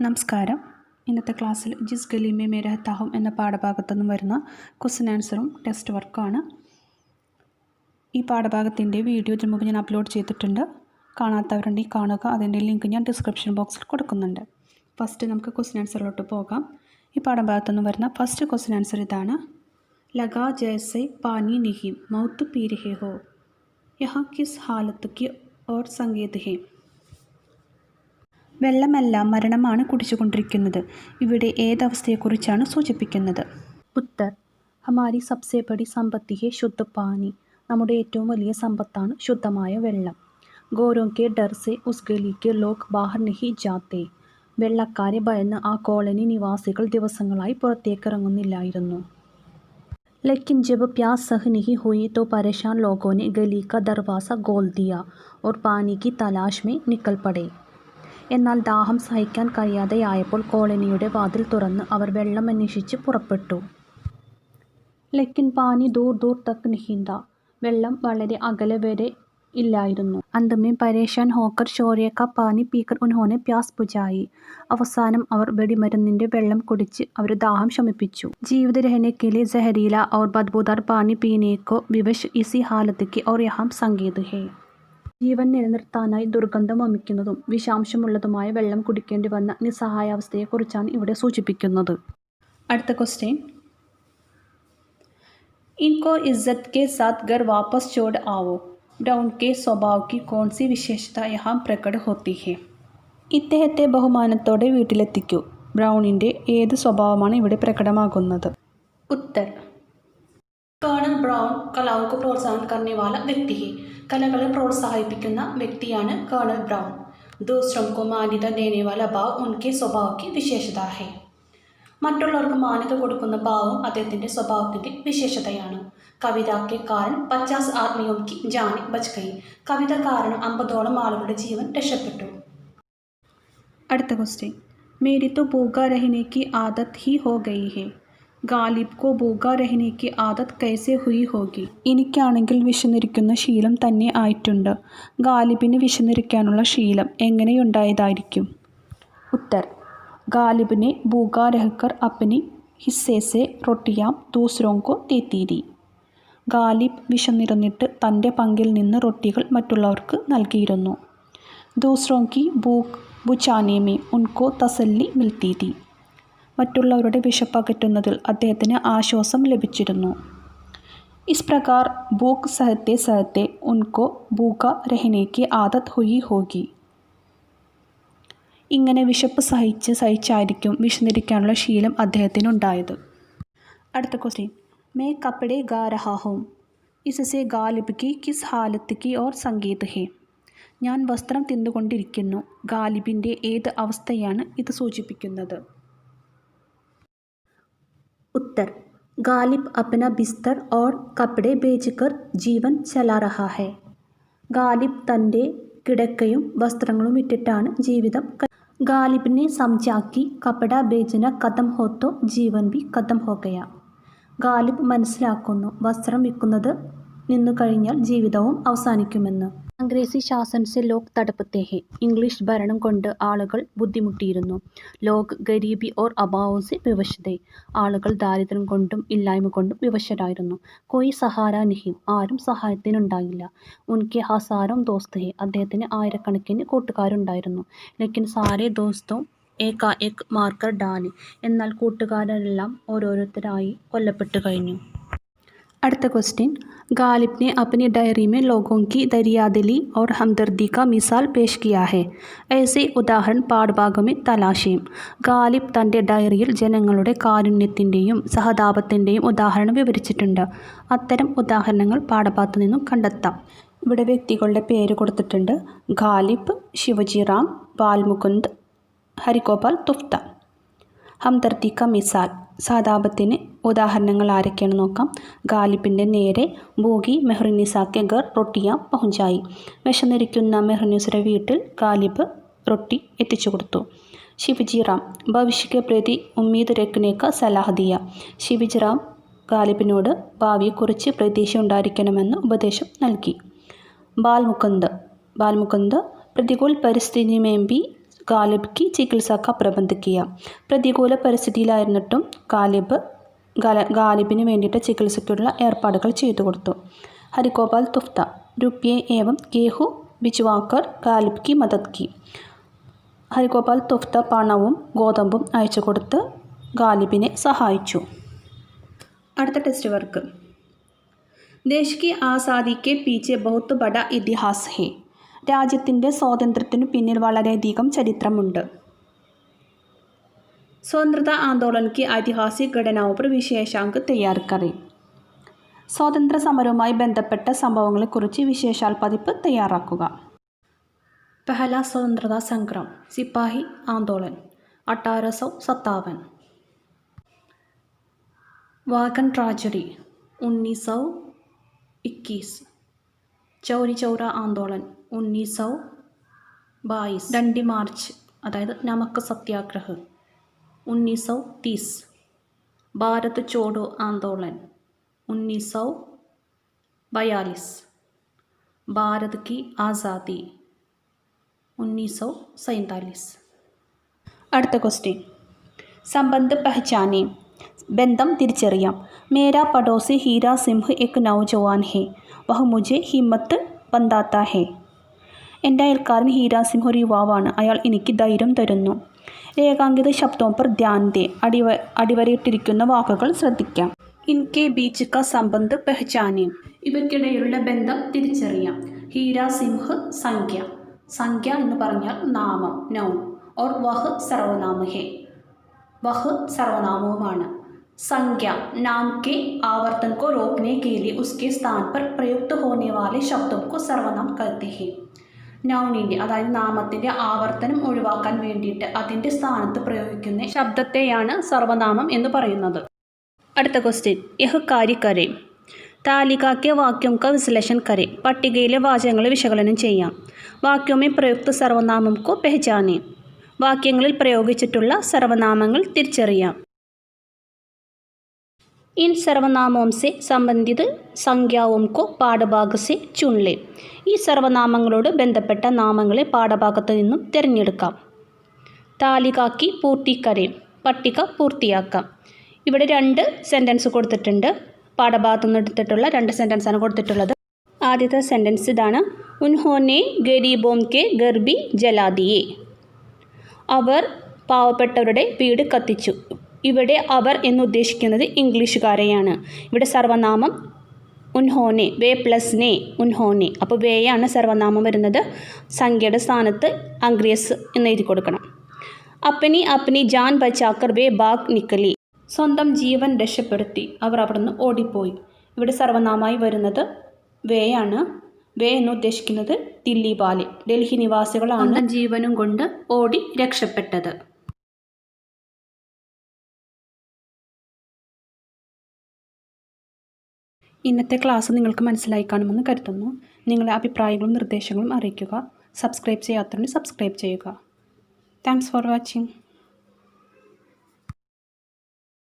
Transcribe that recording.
നമസ്കാരം. ഇന്നത്തെ ക്ലാസ്സിൽ ജിസ് ഗലി മേ മേ രഹതാ ഹൂം എന്ന പാഠഭാഗത്തു നിന്നും വരുന്ന ക്വസ്റ്റ്യൻ ആൻസറും ടെസ്റ്റ് വർക്കുമാണ്. ഈ പാഠഭാഗത്തിൻ്റെ വീഡിയോ ഇതിനു മുമ്പ് ഞാൻ അപ്ലോഡ് ചെയ്തിട്ടുണ്ട്. കാണാത്തവരുണ്ടെങ്കിൽ കാണുക. അതിൻ്റെ ലിങ്ക് ഞാൻ ഡിസ്ക്രിപ്ഷൻ ബോക്സിൽ കൊടുക്കുന്നുണ്ട്. ഫസ്റ്റ് നമുക്ക് ക്വസ്റ്റ്യൻ ആൻസറിലോട്ട് പോകാം. ഈ പാഠഭാഗത്തു നിന്നും വരുന്ന ഫസ്റ്റ് ക്വസ്റ്റ്യൻ ആൻസർ ഇതാണ്. ലഗാ ജൈസെ പാനി നിഹി മൗത്ത് പീ രഹേ ഹോ യഹാ കിസ് ഹാലത്ത് കി ഓർ സങ്കേത് ഹേ. വെള്ളമെല്ലാം മരണമാണ് കുടിച്ചുകൊണ്ടിരിക്കുന്നത്. ഇവിടെ ഏതവസ്ഥയെക്കുറിച്ചാണ് സൂചിപ്പിക്കുന്നത്? ഉത്തർ ഹമാരി സബ്സെ ബഡി സമ്പത്തി ഹെ ശുദ്ധ പാനി. നമ്മുടെ ഏറ്റവും വലിയ സമ്പത്താണ് ശുദ്ധമായ വെള്ളം. ഗോരോं के डर से उस गली के लोग बाहर नहीं जाते. വെള്ളക്കാരെ ഭയന്ന് ആ കോളനി നിവാസികൾ ദിവസങ്ങളായി പുറത്തേക്കിറങ്ങുന്നില്ലായിരുന്നു. लेकिन जब प्यास सह नहीं हुई तो परेशान लोगों ने गली का दरवाज़ा खोल दिया और पानी की तलाश में निकल पड़े. എന്നാൽ ദാഹം സഹിക്കാൻ കഴിയാതെയായപ്പോൾ കോളനിയുടെ വാതിൽ തുറന്ന് അവർ വെള്ളം അന്വേഷിച്ച് പുറപ്പെട്ടു. ലെക്കിൻ പാനി ദൂർ ദൂർ തക് നഹീ താ. വെള്ളം വളരെ അകലെ വരെ ഇല്ലായിരുന്നു. अंत में परेशान होकर शौर्य का पानी पीकर उन्होंने प्यास बुझाई. അവസാനം അവർ വെടിമരുന്നിൻ്റെ വെള്ളം കുടിച്ച് അവർ ദാഹം ശമിപ്പിച്ചു. जीवित रहने के लिए जहरीला और बदबूदार पानी पीने को विवश इसी हालत की और यहाँ संकेत है. ജീവൻ നിലനിർത്താനായി ദുർഗന്ധം വമിക്കുന്നതും വിഷാംശമുള്ളതുമായ വെള്ളം കുടിക്കേണ്ടി വന്ന നിസ്സഹായാവസ്ഥയെക്കുറിച്ചാണ് ഇവിടെ സൂചിപ്പിക്കുന്നത്. അടുത്ത ക്വസ്റ്റ്യൻ. ഇൻകോ ഇസ്സത്ത് കെ സാത്ത് ഘർ വാപ്പസ് ചോട് ആവോ. ബ്രൗൺ കെ സ്വഭാവ് കി കോൺ സി വിശേഷത യഹാം പ്രകട ഹോത്തി ഹെ. ഇദ്ദേഹത്തെ ബഹുമാനത്തോടെ വീട്ടിലെത്തിക്കൂ. ബ്രൗണിൻ്റെ ഏത് സ്വഭാവമാണ് ഇവിടെ പ്രകടമാകുന്നത്? ഉത്തർ കേണൽ ബ്രൗൺ കലാओं को प्रोत्साहन करने वाला व्यक्ति है. കലകളെ പ്രോത്സാഹിപ്പിക്കുന്ന വ്യക്തിയാണ് കേണൽ ബ്രൗൺ. दूसरों को मान्यता देने वाला भाव उनके स्वभाव की विशेषता है. മറ്റുള്ളവർക്ക് മാന്യത കൊടുക്കുന്ന ഭാവം അദ്ദേഹത്തിൻ്റെ സ്വഭാവത്തിൻ്റെ വിശേഷതയാണ്. കവിത കെ കാരണം 50 ആദ്മിയോं की जान बच गई. കവിത കാരണം 50ഓളം ആളുകളുടെ ജീവൻ രക്ഷപ്പെട്ടു. അടുത്ത ക്വസ്റ്റ്യൻ. मेरी तो भूखा रहने की आदत ही हो गई है. ഗാലിബ് കോ ഭൂഖ രഹനെ കി ആദത്ത് കൈസെ ഹുയി ഹോഗി. എനിക്കാണെങ്കിൽ വിശന്നിരിക്കുന്ന ശീലം തന്നെ ആയിട്ടുണ്ട്. ഗാലിബിന് വിശന്നിരിക്കാനുള്ള ശീലം എങ്ങനെയുണ്ടായതായിരിക്കും? ഉത്തർ ഗാലിബിനെ ഭൂഖ രഹക്കർ അപ്പനി ഹിസ്സേ സെ റൊട്ടിയാം ദൂസരോं को देती थी. ഗാലിബ് വിശന്നിരുന്നിട്ട് തൻ്റെ പങ്കിൽ നിന്ന് റൊട്ടികൾ മറ്റുള്ളവർക്ക് നൽകിയിരുന്നു. ദൂസരോं की भूख बुझाने में उनको तसल्ली मिलती थी. മറ്റുള്ളവരുടെ വിശപ്പകറ്റുന്നതിൽ അദ്ദേഹത്തിന് ആശ്വാസം ലഭിച്ചിരുന്നു. ഇസ് പ്രകാർ ഭൂഖ് സഹത്തെ സഹത്തെ ഉൻകോ ഭൂഖ രഹനെ കി ആദത്ത് ഹുയി ഹോഗി. ഇങ്ങനെ വിശപ്പ് സഹിച്ചായിരിക്കും വിശന്നിരിക്കാനുള്ള ശീലം അദ്ദേഹത്തിനുണ്ടായത്. അടുത്ത ക്വസ്റ്റ്യൻ. മേ കപ്പടെ ഗാ രഹാ ഹൂം ഇസ്സെ ഗാലിബ് കി കിസ് ഹാലത്ത് കി ഓർ സംഗീത് ഹേ. ഞാൻ വസ്ത്രം തിന്നുകൊണ്ടിരിക്കുന്നു. ഗാലിബിൻ്റെ ഏത് അവസ്ഥയാണ് ഇത് സൂചിപ്പിക്കുന്നത്? उत्तर गालिब अपना बिस्तर और कपड़े बेचकर जीवन चला रहा है. ഗാലിബ് തൻ്റെ കിടക്കയും വസ്ത്രങ്ങളും വിറ്റിട്ടാണ് ജീവിതം. ഗാലിബിനെ समझा कि कपड़ा बेचना खत्म हो तो जीवन भी खत्म हो गया. ഗാലിബ് മനസ്സിലാക്കുന്നു വസ്ത്രം വിൽക്കുന്നത് നിന്നു കഴിഞ്ഞാൽ ജീവിതവും അവസാനിക്കുമെന്ന്. അംഗ്രേസി ശാസൻ സെ ലോക് തടപ്പത്തെ ഹെ. ഇംഗ്ലീഷ് ഭരണം കൊണ്ട് ആളുകൾ ബുദ്ധിമുട്ടിയിരുന്നു. ലോക് ഗരീബി ഓർ അഭാവോ സെ വിവശ് തെ. ആളുകൾ ദാരിദ്ര്യം കൊണ്ടും ഇല്ലായ്മ കൊണ്ടും വിവശരായിരുന്നു. കോയി സഹാര നഹി. ആരും സഹായത്തിനുണ്ടായില്ല. ഉൻകെ ഹസാരോം ദോസ്ത് ഹെ. അദ്ദേഹത്തിന് ആയിരക്കണക്കിന് കൂട്ടുകാരുണ്ടായിരുന്നു. ലേക്കിൻ സാരേ ദോസ്തോ ഏകാ ഏക് മാർക്കർ ഡാലെ. എന്നാൽ കൂട്ടുകാരെല്ലാം ഓരോരുത്തരായി കൊല്ലപ്പെട്ടു കഴിഞ്ഞു. അടുത്ത ക്വസ്റ്റ്യൻ. ഗാലിബ് ने अपनी डायरी में लोगों की दरियादिली और हमदर्दी का मिसाल पेश किया है. ऐसे ഉദാഹരണം പാഠഭാഗം में തലാശേം. ഗാലിബ് തൻ്റെ ഡയറിയിൽ ജനങ്ങളുടെ കാരുണ്യത്തിൻ്റെയും സഹതാപത്തിൻ്റെയും ഉദാഹരണം വിവരിച്ചിട്ടുണ്ട്. അത്തരം ഉദാഹരണങ്ങൾ പാഠഭാഗത്തു നിന്നും കണ്ടെത്താം. ഇവിടെ വ്യക്തികളുടെ പേര് കൊടുത്തിട്ടുണ്ട്. ഗാലിബ്, ശിവജിറാം, ബാൽമുകുന്ദ്, ഹരിഗോപാൽ തുഫ്ത. ഹംദർദി ക മിസാൽ. സഹതാപത്തിന് ഉദാഹരണങ്ങൾ ആരൊക്കെയാണ് നോക്കാം. ഗാലിബിൻ്റെ നേരെ ഭൂഖി മെഹ്റുനിസ കെ ഘർ റൊട്ടിയാ പഹുഞ്ചായി. വിശന്നിരിക്കുന്ന മെഹ്റുനിസയുടെ വീട്ടിൽ ഗാലിബ് റൊട്ടി എത്തിച്ചു കൊടുത്തു. ശിവജിറാം ഭവിഷ്യ കെ പ്രതി ഉമ്മീദ് രഖ്നെ ക സലാഹ് ദിയ. ശിവജിറാം ഗാലിബിനോട് ഭാവിയെക്കുറിച്ച് പ്രതീക്ഷ ഉണ്ടായിരിക്കണമെന്ന് ഉപദേശം നൽകി. ബാൽമുകുന്ദ് പ്രതികൂൽ പരിസ്ഥിതി में भी ഗാലിബ് की चिकित्सा का प्रबंध किया. പ്രതികൂല പരിസ്ഥിതിയിലായിരുന്നിട്ടും ഗാലിബിന് വേണ്ടിയിട്ട് ചികിത്സയ്ക്കുള്ള ഏർപ്പാടുകൾ ചെയ്തു കൊടുത്തു. ഹരിഗോപാൽ തുഫ്ത रुपये एवं गेहूं भिजवाकर ഗാലിബ് की मदद की. ഹരിഗോപാൽ തുഫ്ത പണവും ഗോതമ്പും അയച്ചു കൊടുത്ത് ഗാലിബിനെ സഹായിച്ചു. അടുത്ത ടെസ്റ്റ് വർക്ക്. ദേശ് കി ആസാദി കെ പീछे बहुत बड़ा इतिहास है. രാജ്യത്തിൻ്റെ സ്വാതന്ത്ര്യത്തിനു പിന്നിൽ വളരെയധികം ചരിത്രമുണ്ട്. स्वतंत्रता आंदोलन की ऐतिहासिक घटनाओं पर विशेषांक तैयार करें. സ്വാതന്ത്ര്യ സമരവുമായി ബന്ധപ്പെട്ട സംഭവങ്ങളെക്കുറിച്ച് വിശേഷാൽ പതിപ്പ് തയ്യാറാക്കുക. पहला स्वतंत्रता संग्राम सिपाही आंदोलन 1857. Wagon tragedy 1921. चौरी चौरा आंदोलन 1922. डंडी मार्च അതായത് നമക്ക് സത്യാഗ്രഹ് 1930. भारत छोड़ो आंदोलन 1942. भारत की आज़ादी 1947. അടുത്ത ക്വസ്റ്റ്യൻ. സംബന്ധ് പഹചാനെ ബന്ധം തിരിച്ചറിയാം. മേരാ പഡോസി ഹീരാ സിംഹ് എക് നൗജവാൻ ഹെ വഹ് മുझे ഹിമ്മത്ത് ബന്ധാത്ത ഹെ. എൻ്റെ അയൽക്കാരൻ ഹീരാ സിംഹ് ഒരു യുവാവാണ്, അയാൾ എനിക്ക് ധൈര്യം തരുന്നു. രേഖാങ്കിത ശബ്ദോം പർ ധ്യാൻ ദേ അടിവരയിട്ടിരിക്കുന്ന വാക്കുകൾ ശ്രദ്ധിക്കാം. ഇൻകെ ബീച്ച് ക സംബന്ധ് പഹചാനെ ഇവയ്ക്കിടയിലുള്ള ബന്ധം തിരിച്ചറിയാം. ഹീരാ സിംഹ് സംഖ്യ, സംഖ്യ എന്ന് പറഞ്ഞാൽ നാമം നൗൺ. और वह സർവനാമ है, वह സർവനാമവുമാണ്. संज्ञा नाम के आवर्तन को रोकने के लिए उसके स्थान पर प्रयुक्त होने वाले शब्दों को सर्वनाम कहते हैं. നൗണിൻ്റെ അതായത് നാമത്തിൻ്റെ ആവർത്തനം ഒഴിവാക്കാൻ വേണ്ടിയിട്ട് അതിൻ്റെ സ്ഥാനത്ത് പ്രയോഗിക്കുന്ന ശബ്ദത്തെയാണ് സർവനാമം എന്ന് പറയുന്നത്. അടുത്ത ക്വസ്റ്റ്യൻ. യഹ് കാര്യ കരേ താലികാക്കെ വാക്യം ക വിശ്ലേഷൺ കരേ. പട്ടികയിലെ വാചകങ്ങളെ വിശകലനം ചെയ്യാം. വാക്യമേ പ്രയുക്ത സർവനാമം കോ പെഹചാനെ. വാക്യങ്ങളിൽ പ്രയോഗിച്ചിട്ടുള്ള സർവനാമങ്ങൾ തിരിച്ചറിയാം. इन സർവനാമോം സെ സംബന്ധിത് സംഖ്യാവും കോ പാഠഭാഗ സെ ചുൻ ലേ. ഈ സർവനാമങ്ങളോട് ബന്ധപ്പെട്ട നാമങ്ങളെ പാഠഭാഗത്ത് നിന്നും തിരഞ്ഞെടുക്കാം. താലികാക്കി പൂർത്തി കരേ, പട്ടിക പൂർത്തിയാക്കാം. ഇവിടെ 2 സെൻറ്റൻസ് കൊടുത്തിട്ടുണ്ട്. പാഠഭാഗത്തു നിന്ന് എടുത്തിട്ടുള്ള 2 സെൻറ്റൻസാണ് കൊടുത്തിട്ടുള്ളത്. ആദ്യത്തെ സെൻറ്റൻസ് ഇതാണ്. ഉൻഹോനെ ഗരീബോം കെ ഘർ ഭി ജലാ ദിയേ. അവർ പാവപ്പെട്ടവരുടെ വീട് കത്തിച്ചു. ഇവിടെ അവർ എന്നുദ്ദേശിക്കുന്നത് ഇംഗ്ലീഷുകാരെയാണ്. ഇവിടെ സർവനാമം ഉൻഹോനെ, വേ പ്ലസ് നെ, ഉൻഹോനെ. അപ്പോൾ വേയാണ് സർവനാമം വരുന്നത്. സംഖ്യയുടെ സ്ഥാനത്ത് അംഗ്രേസ് എന്ന് എഴുതി കൊടുക്കണം. അപ്പനി അപ്പനി ജാൻ ബച്ചാക്കർ വേ ബാഗ് നിക്കലി. സ്വന്തം ജീവൻ രക്ഷപ്പെടുത്തി അവർ അവിടുന്ന് ഓടിപ്പോയി. ഇവിടെ സർവനാമമായി വരുന്നത് വേയാണ്. വേ എന്ന് ഉദ്ദേശിക്കുന്നത് ദില്ലി വാലെ, ഡൽഹി നിവാസികളാണ് ജീവനും കൊണ്ട് ഓടി രക്ഷപ്പെട്ടത്. ഇന്നത്തെ ക്ലാസ് നിങ്ങൾക്ക് മനസ്സിലായി കാണുമെന്ന് കരുതുന്നു. നിങ്ങളുടെ അഭിപ്രായങ്ങളും നിർദ്ദേശങ്ങളും അറിയിക്കുക. സബ്സ്ക്രൈബ് ചെയ്യാത്തവരുണ്ടെങ്കിൽ സബ്സ്ക്രൈബ് ചെയ്യുക. Thanks for watching.